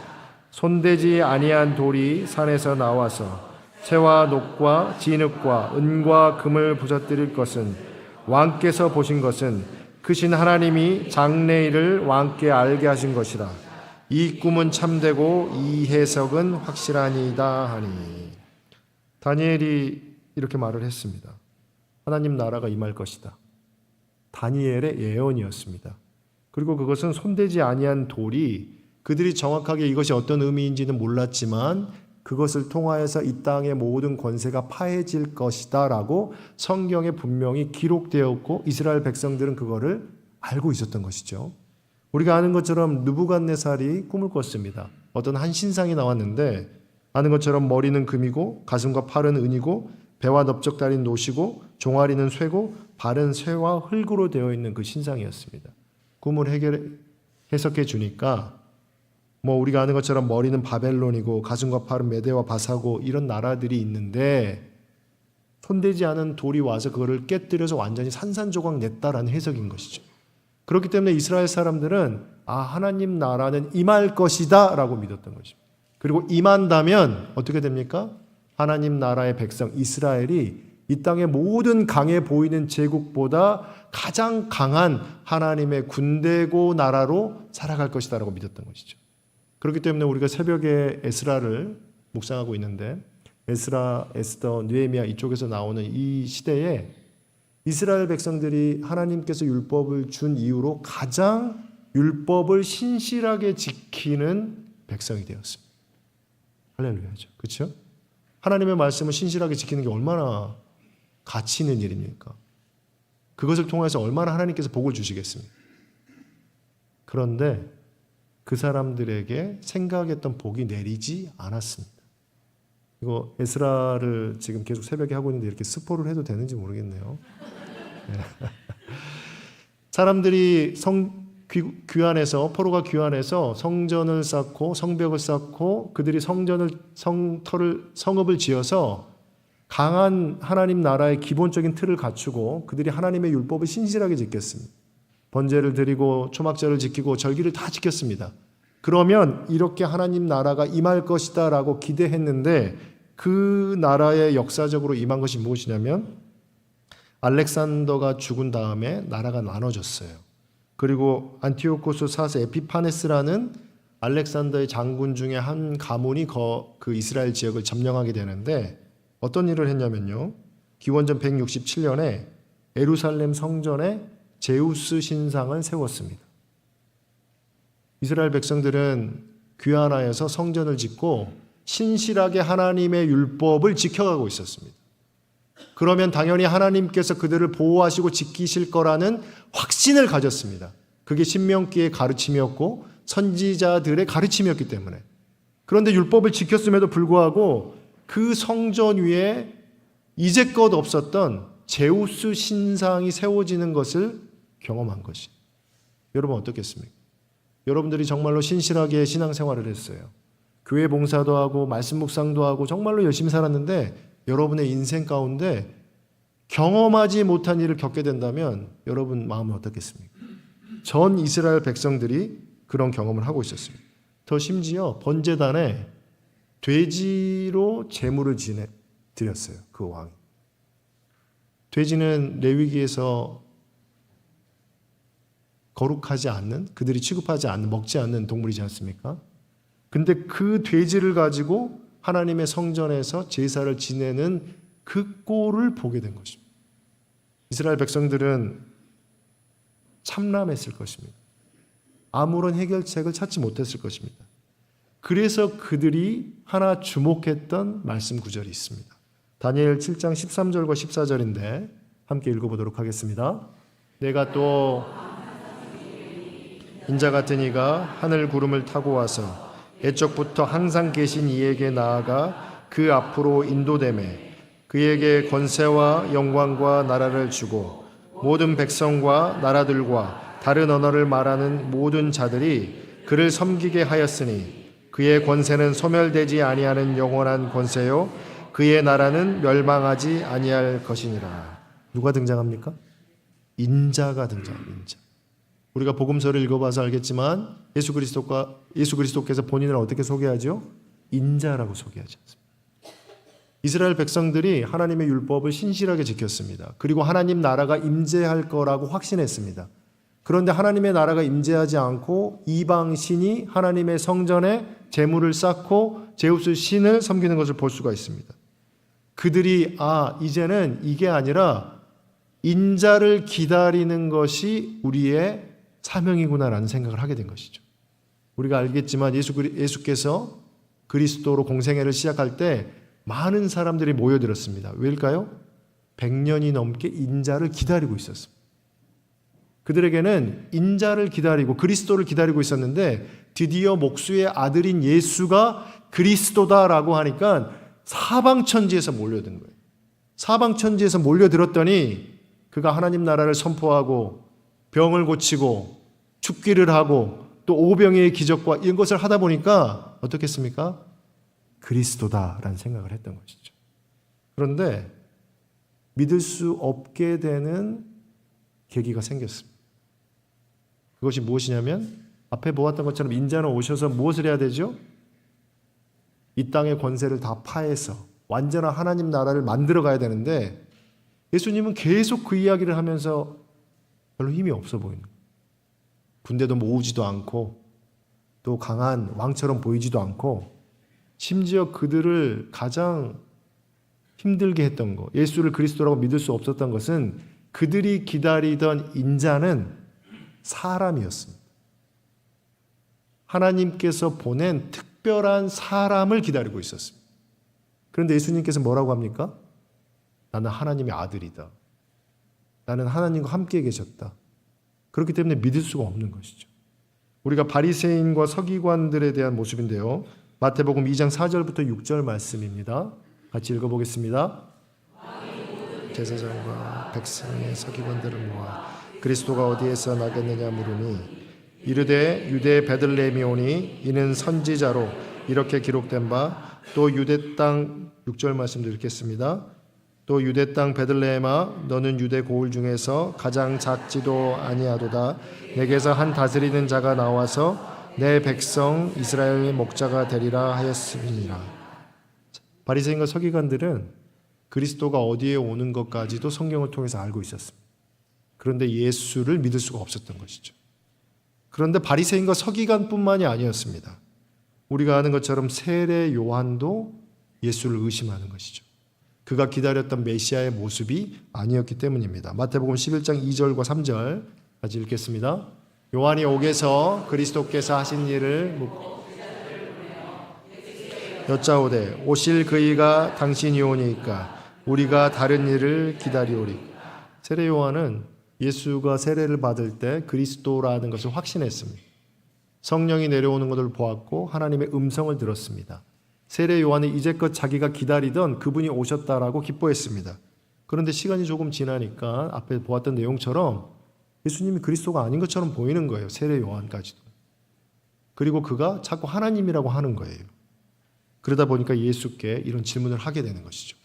손대지 아니한 돌이 산에서 나와서 새와 녹과 진흙과 은과 금을 부서뜨릴 것은 왕께서 보신 것은 크신 하나님이 장래일을 왕께 알게 하신 것이라. 이 꿈은 참되고 이 해석은 확실하니이다 하니. 다니엘이 이렇게 말을 했습니다. 하나님 나라가 임할 것이다. 다니엘의 예언이었습니다. 그리고 그것은 손대지 아니한 돌이 그들이 정확하게 이것이 어떤 의미인지는 몰랐지만 그것을 통하여서 이 땅의 모든 권세가 파해질 것이다 라고 성경에 분명히 기록되었고 이스라엘 백성들은 그거를 알고 있었던 것이죠. 우리가 아는 것처럼 느부갓네살이 꿈을 꿨습니다. 어떤 한 신상이 나왔는데 아는 것처럼 머리는 금이고 가슴과 팔은 은이고 배와 넓적다리는 노시고 종아리는 쇠고 발은 쇠와 흙으로 되어 있는 그 신상이었습니다. 꿈을 해석해 주니까 우리가 아는 것처럼 머리는 바벨론이고 가슴과 팔은 메대와 바사고 이런 나라들이 있는데 손대지 않은 돌이 와서 그거를 깨뜨려서 완전히 산산조각 냈다라는 해석인 것이죠. 그렇기 때문에 이스라엘 사람들은 하나님 나라는 임할 것이다 라고 믿었던 것입니다. 그리고 임한다면 어떻게 됩니까? 하나님 나라의 백성 이스라엘이 이 땅의 모든 강해 보이는 제국보다 가장 강한 하나님의 군대고 나라로 살아갈 것이다 라고 믿었던 것이죠. 그렇기 때문에 우리가 새벽에 에스라를 묵상하고 있는데 에스라, 에스더, 느헤미야 이쪽에서 나오는 이 시대에 이스라엘 백성들이 하나님께서 율법을 준 이후로 가장 율법을 신실하게 지키는 백성이 되었습니다. 할렐루야죠. 그렇죠? 하나님의 말씀을 신실하게 지키는 게 얼마나 가치 있는 일입니까? 그것을 통해서 얼마나 하나님께서 복을 주시겠습니까? 그런데 그 사람들에게 생각했던 복이 내리지 않았습니다. 이거 에스라를 지금 계속 새벽에 하고 있는데 이렇게 스포를 해도 되는지 모르겠네요. 사람들이 귀환해서 포로가 귀환해서 성전을 쌓고 성벽을 쌓고 그들이 성읍을 지어서 강한 하나님 나라의 기본적인 틀을 갖추고 그들이 하나님의 율법을 신실하게 지켰습니다. 번제를 드리고 초막절을 지키고 절기를 다 지켰습니다. 그러면 이렇게 하나님 나라가 임할 것이다 라고 기대했는데 그 나라의 역사적으로 임한 것이 무엇이냐면 알렉산더가 죽은 다음에 나라가 나눠졌어요. 그리고 안티오코스 4세 에피파네스라는 알렉산더의 장군 중에 한 가문이 그 이스라엘 지역을 점령하게 되는데 어떤 일을 했냐면요. 기원전 167년에 예루살렘 성전에 제우스 신상을 세웠습니다. 이스라엘 백성들은 귀환하여서 성전을 짓고 신실하게 하나님의 율법을 지켜가고 있었습니다. 그러면 당연히 하나님께서 그들을 보호하시고 지키실 거라는 확신을 가졌습니다. 그게 신명기의 가르침이었고 선지자들의 가르침이었기 때문에. 그런데 율법을 지켰음에도 불구하고 그 성전 위에 이제껏 없었던 제우스 신상이 세워지는 것을 경험한 것이. 여러분 어떻겠습니까? 여러분들이 정말로 신실하게 신앙생활을 했어요. 교회 봉사도 하고 말씀 묵상도 하고 정말로 열심히 살았는데 여러분의 인생 가운데 경험하지 못한 일을 겪게 된다면 여러분 마음은 어떻겠습니까? 전 이스라엘 백성들이 그런 경험을 하고 있었습니다. 더 심지어 번제단에 돼지로 제물을 드렸어요. 그 왕이. 돼지는 레위기에서 거룩하지 않는, 그들이 취급하지 않는, 먹지 않는 동물이지 않습니까? 근데 그 돼지를 가지고 하나님의 성전에서 제사를 지내는 그 꼴을 보게 된 것입니다. 이스라엘 백성들은 참람했을 것입니다. 아무런 해결책을 찾지 못했을 것입니다. 그래서 그들이 하나 주목했던 말씀 구절이 있습니다. 다니엘 7장 13절과 14절인데 함께 읽어보도록 하겠습니다. 내가 또 인자 같은 이가 하늘 구름을 타고 와서 애적부터 항상 계신 이에게 나아가 그 앞으로 인도되매 그에게 권세와 영광과 나라를 주고 모든 백성과 나라들과 다른 언어를 말하는 모든 자들이 그를 섬기게 하였으니 그의 권세는 소멸되지 아니하는 영원한 권세요 그의 나라는 멸망하지 아니할 것이니라. 누가 등장합니까? 인자가 등장합니다. 인자. 우리가 복음서를 읽어봐서 알겠지만 예수 그리스도께서 본인을 어떻게 소개하죠? 인자라고 소개하지 않습니다. 이스라엘 백성들이 하나님의 율법을 신실하게 지켰습니다. 그리고 하나님 나라가 임재할 거라고 확신했습니다. 그런데 하나님의 나라가 임재하지 않고 이방 신이 하나님의 성전에 제물을 쌓고 제우스 신을 섬기는 것을 볼 수가 있습니다. 그들이 이제는 이게 아니라 인자를 기다리는 것이 우리의 사명이구나라는 생각을 하게 된 것이죠. 우리가 알겠지만 예수께서 그리스도로 공생애를 시작할 때 많은 사람들이 모여들었습니다. 왜일까요? 100년이 넘게 인자를 기다리고 있었습니다. 그들에게는 인자를 기다리고 그리스도를 기다리고 있었는데 드디어 목수의 아들인 예수가 그리스도다라고 하니까 사방천지에서 몰려든 거예요. 사방천지에서 몰려들었더니 그가 하나님 나라를 선포하고 병을 고치고 죽기를 하고 또 오병이의 기적과 이런 것을 하다 보니까 어떻겠습니까? 그리스도다라는 생각을 했던 것이죠. 그런데 믿을 수 없게 되는 계기가 생겼습니다. 그것이 무엇이냐면 앞에 보았던 것처럼 인자는 오셔서 무엇을 해야 되죠? 이 땅의 권세를 다 파해서 완전한 하나님 나라를 만들어 가야 되는데 예수님은 계속 그 이야기를 하면서 별로 힘이 없어 보이는 거예요. 군대도 모으지도 않고 또 강한 왕처럼 보이지도 않고 심지어 그들을 가장 힘들게 했던 것, 예수를 그리스도라고 믿을 수 없었던 것은 그들이 기다리던 인자는 사람이었습니다. 하나님께서 보낸 특별한 사람을 기다리고 있었습니다. 그런데 예수님께서 뭐라고 합니까? 나는 하나님의 아들이다. 나는 하나님과 함께 계셨다. 그렇기 때문에 믿을 수가 없는 것이죠. 우리가 바리새인과 서기관들에 대한 모습인데요. 마태복음 2장 4절부터 6절 말씀입니다. 같이 읽어보겠습니다. 제사장과 백성의 서기관들을 모아 그리스도가 어디에서 나겠느냐 물으니 이르되 유대 베들레헴이 오니 이는 선지자로 이렇게 기록된 바 또 유대 땅 6절 말씀도 읽겠습니다. 또 유대 땅 베들레헴아 너는 유대 고을 중에서 가장 작지도 아니하도다. 내게서 한 다스리는 자가 나와서 내 백성 이스라엘의 목자가 되리라 하였음이니라. 바리새인과 서기관들은 그리스도가 어디에 오는 것까지도 성경을 통해서 알고 있었습니다. 그런데 예수를 믿을 수가 없었던 것이죠. 그런데 바리새인과 서기관뿐만이 아니었습니다. 우리가 아는 것처럼 세례 요한도 예수를 의심하는 것이죠. 그가 기다렸던 메시아의 모습이 아니었기 때문입니다. 마태복음 11장 2절과 3절 같이 읽겠습니다. 요한이 옥에서 그리스도께서 하신 일을 여짜오되 오실 그이가 당신이 오니까 우리가 다른 일을 기다리오리. 세례 요한은 예수가 세례를 받을 때 그리스도라는 것을 확신했습니다. 성령이 내려오는 것을 보았고 하나님의 음성을 들었습니다. 세례 요한은 이제껏 자기가 기다리던 그분이 오셨다라고 기뻐했습니다. 그런데 시간이 조금 지나니까 앞에 보았던 내용처럼 예수님이 그리스도가 아닌 것처럼 보이는 거예요. 세례 요한까지도. 그리고 그가 자꾸 하나님이라고 하는 거예요. 그러다 보니까 예수께 이런 질문을 하게 되는 것이죠.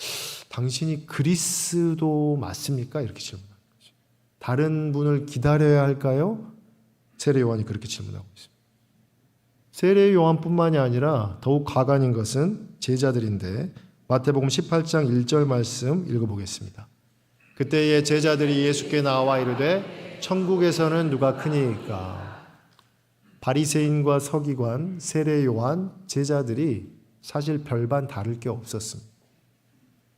당신이 그리스도 맞습니까? 이렇게 질문하는 거죠. 다른 분을 기다려야 할까요? 세례 요한이 그렇게 질문하고 있습니다. 세례 요한뿐만이 아니라 더욱 가관인 것은 제자들인데 마태복음 18장 1절 말씀 읽어보겠습니다. 그때의 제자들이 예수께 나와 이르되 천국에서는 누가 크니까? 바리새인과 서기관, 세례 요한, 제자들이 사실 별반 다를 게 없었습니다.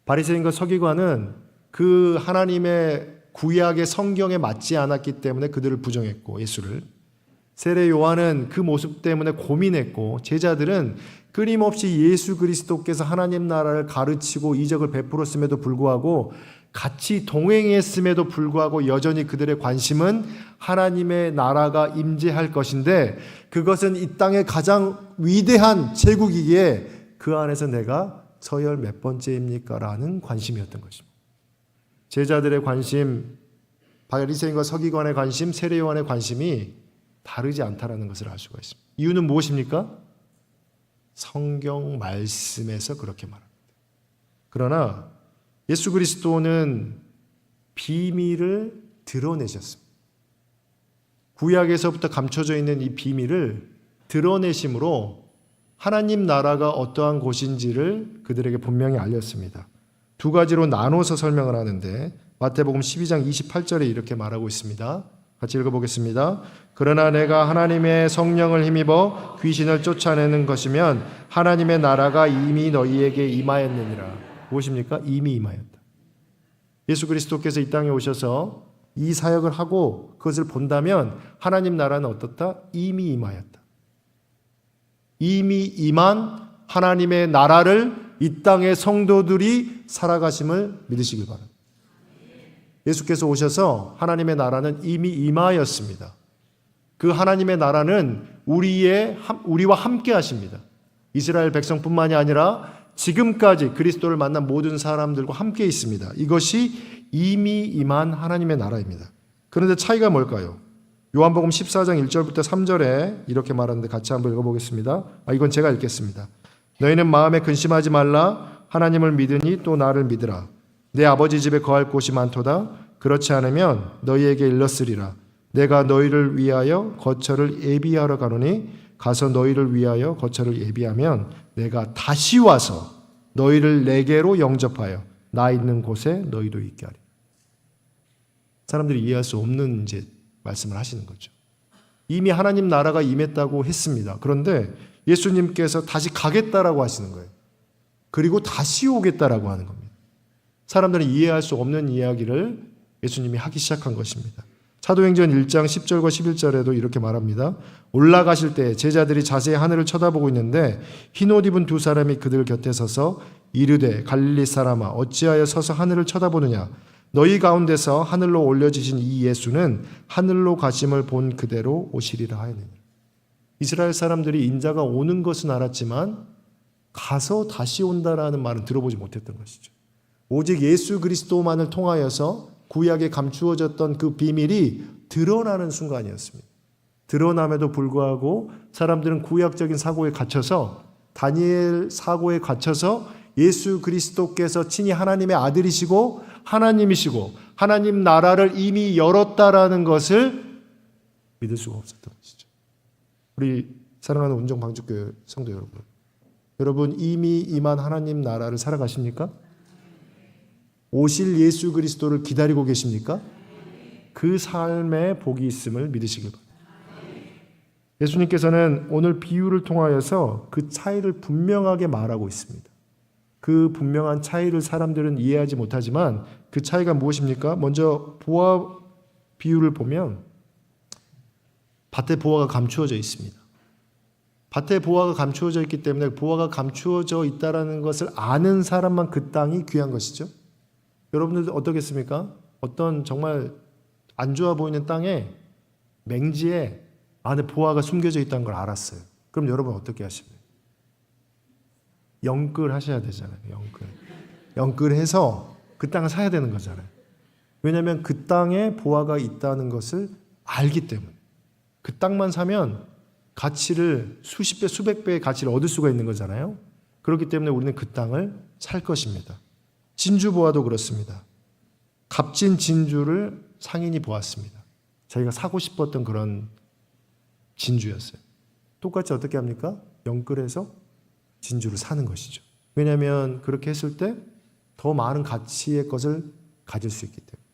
바리새인과 서기관은 그 하나님의 구약의 성경에 맞지 않았기 때문에 그들을 부정했고 예수를, 세례 요한은 그 모습 때문에 고민했고 제자들은 끊임없이 예수 그리스도께서 하나님 나라를 가르치고 이적을 베풀었음에도 불구하고 같이 동행했음에도 불구하고 여전히 그들의 관심은 하나님의 나라가 임재할 것인데 그것은 이 땅의 가장 위대한 제국이기에 그 안에서 내가 서열 몇 번째입니까? 라는 관심이었던 것입니다. 제자들의 관심, 바리새인과 서기관의 관심, 세례 요한의 관심이 다르지 않다라는 것을 알 수가 있습니다. 이유는 무엇입니까? 성경 말씀에서 그렇게 말합니다. 그러나 예수 그리스도는 비밀을 드러내셨습니다. 구약에서부터 감춰져 있는 이 비밀을 드러내심으로 하나님 나라가 어떠한 곳인지를 그들에게 분명히 알렸습니다. 두 가지로 나눠서 설명을 하는데 마태복음 12장 28절에 이렇게 말하고 있습니다. 같이 읽어보겠습니다. 그러나 내가 하나님의 성령을 힘입어 귀신을 쫓아내는 것이면 하나님의 나라가 이미 너희에게 임하였느니라. 무엇입니까? 이미 임하였다. 예수 그리스도께서 이 땅에 오셔서 이 사역을 하고 그것을 본다면 하나님 나라는 어떻다? 이미 임하였다. 이미 임한 하나님의 나라를 이 땅의 성도들이 살아가심을 믿으시길 바랍니다. 예수께서 오셔서 하나님의 나라는 이미 임하였습니다. 그 하나님의 나라는 우리와 함께 하십니다. 이스라엘 백성뿐만이 아니라 지금까지 그리스도를 만난 모든 사람들과 함께 있습니다. 이것이 이미 임한 하나님의 나라입니다. 그런데 차이가 뭘까요? 요한복음 14장 1절부터 3절에 이렇게 말하는데 같이 한번 읽어보겠습니다. 이건 제가 읽겠습니다. 너희는 마음에 근심하지 말라. 하나님을 믿으니 또 나를 믿으라. 내 아버지 집에 거할 곳이 많도다. 그렇지 않으면 너희에게 일렀으리라. 내가 너희를 위하여 거처를 예비하러 가노니 가서 너희를 위하여 거처를 예비하면 내가 다시 와서 너희를 내게로 영접하여 나 있는 곳에 너희도 있게 하리. 사람들이 이해할 수 없는 이제 말씀을 하시는 거죠. 이미 하나님 나라가 임했다고 했습니다. 그런데 예수님께서 다시 가겠다라고 하시는 거예요. 그리고 다시 오겠다라고 하는 겁니다. 사람들은 이해할 수 없는 이야기를 예수님이 하기 시작한 것입니다. 사도행전 1장 10절과 11절에도 이렇게 말합니다. 올라가실 때 제자들이 자세히 하늘을 쳐다보고 있는데 흰옷 입은 두 사람이 그들 곁에 서서 이르되 갈릴리 사람아 어찌하여 서서 하늘을 쳐다보느냐 너희 가운데서 하늘로 올려지신 이 예수는 하늘로 가심을 본 그대로 오시리라 하였느니라. 이스라엘 사람들이 인자가 오는 것은 알았지만 가서 다시 온다라는 말은 들어보지 못했던 것이죠. 오직 예수 그리스도만을 통하여서 구약에 감추어졌던 그 비밀이 드러나는 순간이었습니다. 드러남에도 불구하고 사람들은 구약적인 사고에 갇혀서 다니엘 사고에 갇혀서 예수 그리스도께서 친히 하나님의 아들이시고 하나님이시고 하나님 나라를 이미 열었다라는 것을 믿을 수가 없었던 것이죠. 우리 사랑하는 운정방주교회 성도 여러분, 여러분 이미 임한 하나님 나라를 살아가십니까? 오실 예수 그리스도를 기다리고 계십니까? 그 삶에 복이 있음을 믿으시길 바랍니다. 예수님께서는 오늘 비유를 통하여서 그 차이를 분명하게 말하고 있습니다. 그 분명한 차이를 사람들은 이해하지 못하지만 그 차이가 무엇입니까? 먼저 보아 비유를 보면 밭에 보아가 감추어져 있습니다. 밭에 보아가 감추어져 있기 때문에 보아가 감추어져 있다는 것을 아는 사람만 그 땅이 귀한 것이죠. 여러분들 어떻겠습니까? 어떤 정말 안 좋아 보이는 땅에 맹지에 안에 보아가 숨겨져 있다는 걸 알았어요. 그럼 여러분 어떻게 하십니까? 영끌 하셔야 되잖아요. 영끌해서 그 땅을 사야 되는 거잖아요. 왜냐하면 그 땅에 보아가 있다는 것을 알기 때문에. 그 땅만 사면 가치를 수십 배, 수백 배의 가치를 얻을 수가 있는 거잖아요. 그렇기 때문에 우리는 그 땅을 살 것입니다. 진주 보아도 그렇습니다. 값진 진주를 상인이 보았습니다. 자기가 사고 싶었던 그런 진주였어요. 똑같이 어떻게 합니까? 영끌해서 진주를 사는 것이죠. 왜냐하면 그렇게 했을 때 더 많은 가치의 것을 가질 수 있기 때문에.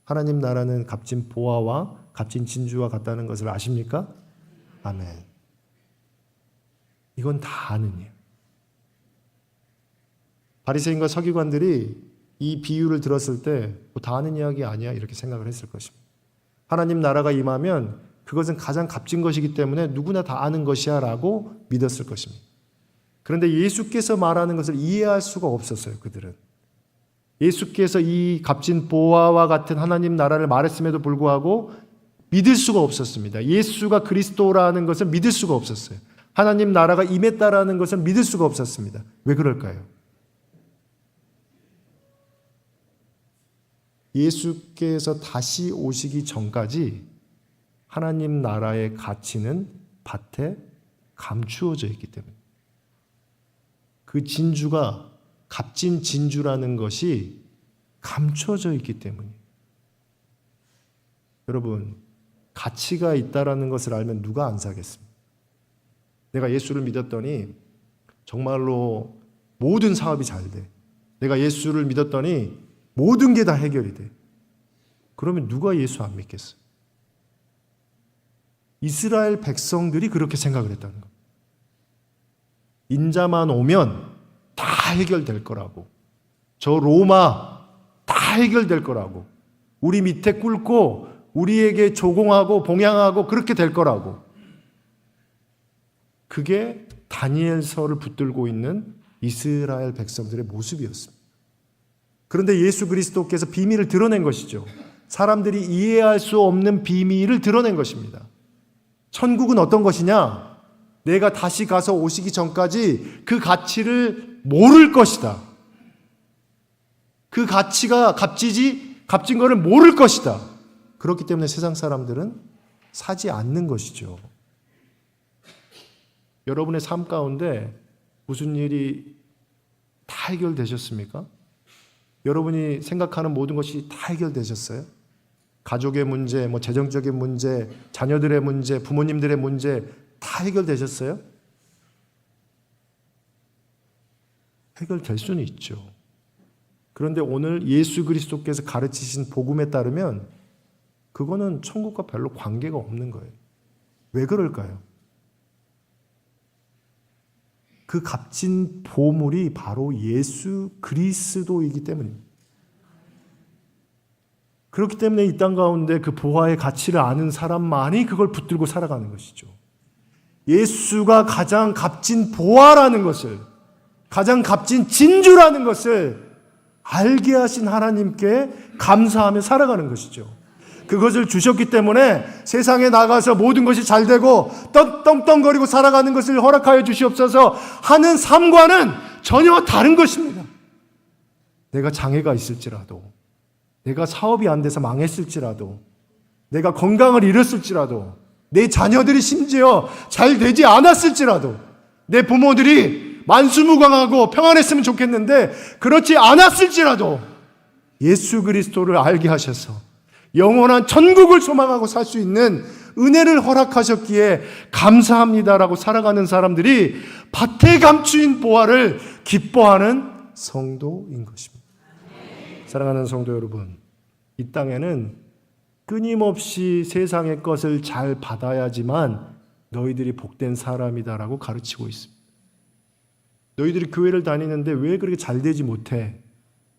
하나님 나라는 값진 보아와 값진 진주와 같다는 것을 아십니까? 아멘. 이건 다 아는 일. 바리새인과 서기관들이 이 비유를 들었을 때 다 아는 이야기 아니야 이렇게 생각을 했을 것입니다. 하나님 나라가 임하면 그것은 가장 값진 것이기 때문에 누구나 다 아는 것이야 라고 믿었을 것입니다. 그런데 예수께서 말하는 것을 이해할 수가 없었어요. 그들은. 예수께서 이 값진 보아와 같은 하나님 나라를 말했음에도 불구하고 믿을 수가 없었습니다. 예수가 그리스도라는 것을 믿을 수가 없었어요. 하나님 나라가 임했다라는 것을 믿을 수가 없었습니다. 왜 그럴까요? 예수께서 다시 오시기 전까지 하나님 나라의 가치는 밭에 감추어져 있기 때문에. 그 진주가 값진 진주라는 것이 감춰져 있기 때문이에요. 여러분, 가치가 있다라는 것을 알면 누가 안 사겠습니까? 내가 예수를 믿었더니 정말로 모든 사업이 잘 돼. 내가 예수를 믿었더니 모든 게 다 해결이 돼. 그러면 누가 예수 안 믿겠어요? 이스라엘 백성들이 그렇게 생각을 했다는 겁니다. 인자만 오면 다 해결될 거라고. 저 로마 다 해결될 거라고. 우리 밑에 꿇고 우리에게 조공하고 봉양하고 그렇게 될 거라고. 그게 다니엘서를 붙들고 있는 이스라엘 백성들의 모습이었습니다. 그런데 예수 그리스도께서 비밀을 드러낸 것이죠. 사람들이 이해할 수 없는 비밀을 드러낸 것입니다. 천국은 어떤 것이냐? 내가 다시 가서 오시기 전까지 그 가치를 모를 것이다. 그 가치가 값진 거를 모를 것이다. 그렇기 때문에 세상 사람들은 사지 않는 것이죠. 여러분의 삶 가운데 무슨 일이 다 해결되셨습니까? 여러분이 생각하는 모든 것이 다 해결되셨어요? 가족의 문제, 재정적인 문제, 자녀들의 문제, 부모님들의 문제 다 해결되셨어요? 해결될 수는 있죠. 그런데 오늘 예수 그리스도께서 가르치신 복음에 따르면 그거는 천국과 별로 관계가 없는 거예요. 왜 그럴까요? 그 값진 보물이 바로 예수 그리스도이기 때문입니다. 그렇기 때문에 이 땅 가운데 그 보화의 가치를 아는 사람만이 그걸 붙들고 살아가는 것이죠. 예수가 가장 값진 보화라는 것을, 가장 값진 진주라는 것을 알게 하신 하나님께 감사하며 살아가는 것이죠. 그것을 주셨기 때문에 세상에 나가서 모든 것이 잘 되고 떵떵거리고 살아가는 것을 허락하여 주시옵소서 하는 삶과는 전혀 다른 것입니다. 내가 장애가 있을지라도, 내가 사업이 안 돼서 망했을지라도, 내가 건강을 잃었을지라도, 내 자녀들이 심지어 잘 되지 않았을지라도, 내 부모들이 만수무강하고 평안했으면 좋겠는데 그렇지 않았을지라도 예수 그리스도를 알게 하셔서 영원한 천국을 소망하고 살 수 있는 은혜를 허락하셨기에 감사합니다라고 살아가는 사람들이 밭에 감추인 보화를 기뻐하는 성도인 것입니다. 사랑하는 성도 여러분, 이 땅에는 끊임없이 세상의 것을 잘 받아야지만 너희들이 복된 사람이다라고 가르치고 있습니다. 너희들이 교회를 다니는데 왜 그렇게 잘 되지 못해?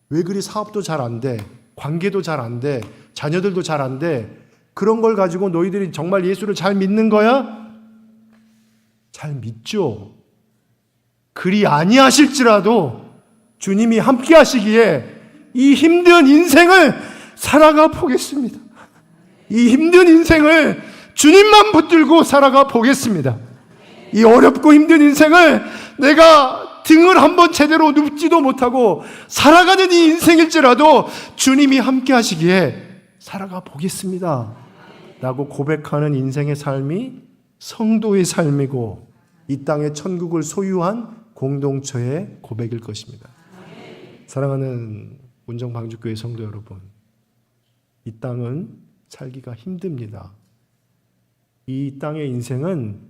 왜 그리 사업도 잘 안 돼? 관계도 잘 안 돼? 자녀들도 잘 안 돼? 그런 걸 가지고 너희들이 정말 예수를 잘 믿는 거야? 잘 믿죠. 그리 아니하실지라도 주님이 함께 하시기에 이 힘든 인생을 살아가 보겠습니다. 이 힘든 인생을 주님만 붙들고 살아가 보겠습니다. 이 어렵고 힘든 인생을 내가 등을 한번 제대로 눕지도 못하고 살아가는 이 인생일지라도 주님이 함께 하시기에 살아가 보겠습니다 라고 고백하는 인생의 삶이 성도의 삶이고 이 땅의 천국을 소유한 공동체의 고백일 것입니다. 사랑하는 운정방주교회 성도 여러분, 이 땅은 살기가 힘듭니다. 이 땅의 인생은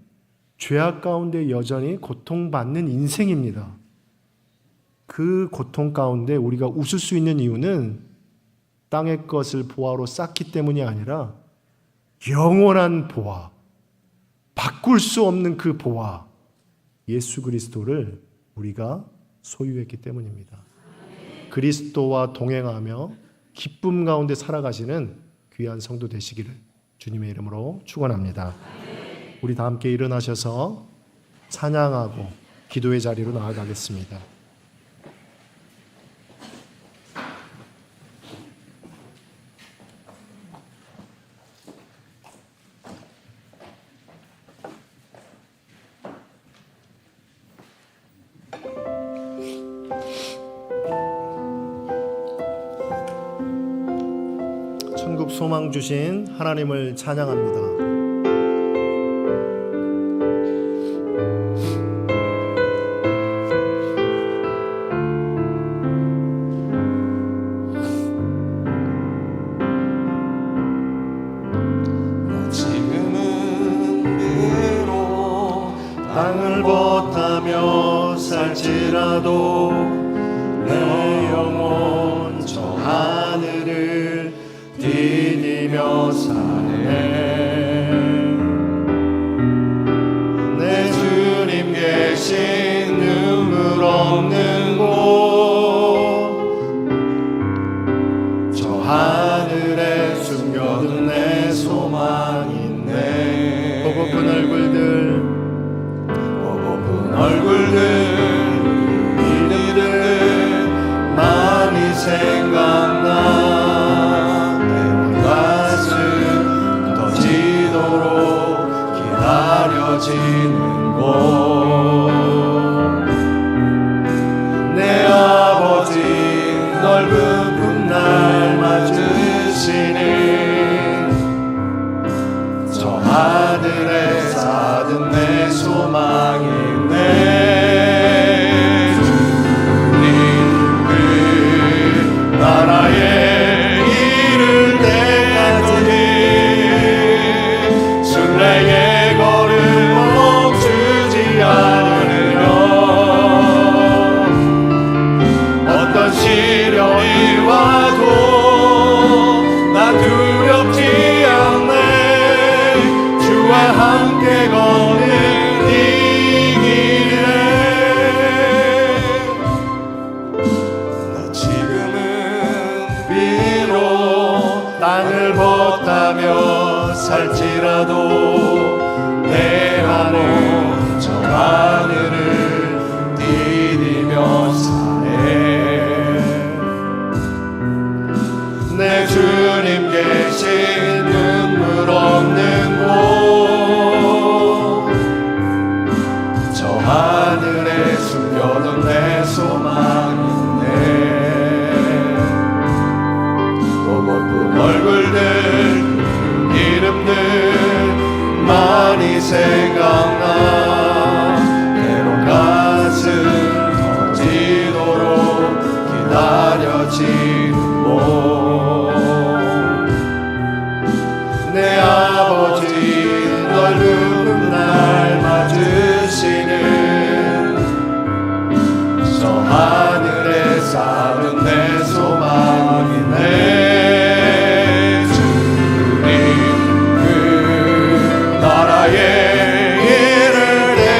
죄악 가운데 여전히 고통받는 인생입니다. 그 고통 가운데 우리가 웃을 수 있는 이유는 땅의 것을 보화로 쌓기 때문이 아니라 영원한 보화, 바꿀 수 없는 그 보화, 예수 그리스도를 우리가 소유했기 때문입니다. 그리스도와 동행하며 기쁨 가운데 살아가시는 귀한 성도 되시기를 주님의 이름으로 축원합니다. 우리 다 함께 일어나셔서 찬양하고 기도의 자리로 나아가겠습니다. 천국 소망 주신 하나님을 찬양합니다. 지금은 비록 땅을 벗하며 살지라도 내 영혼 저 하늘을 디디며 사네. 내 주님 계신 눈물 없는 곳, 저 하늘에 숨겨둔 내 소망인데. 보고픈 얼굴들 이름들 많이 생각나. 내 가슴 터지도록 기다려지는 곳, 내 아버지 넓은 품날 맞으시는 저 하늘에 사든 내 소망인데. 나라에 이를 때까지 순례의 걸음 멈추지 않으려. 어떤 시련이 와도 난 두렵지 않네. 주와 함께 걷는 이 길에. 나 지금은 비록 땅을 벗하며 살지라도 내 하늘 저 하늘을 디디며 사네. 내 주님 계신 눈물 없는 곳, 저 하늘에 숨겨둔 내 소망인데. 보고픈 얼굴들 이름들 많이 생각나. 때론 가슴 터지도록 기다려지는 곳, 내 아버지 넓은 날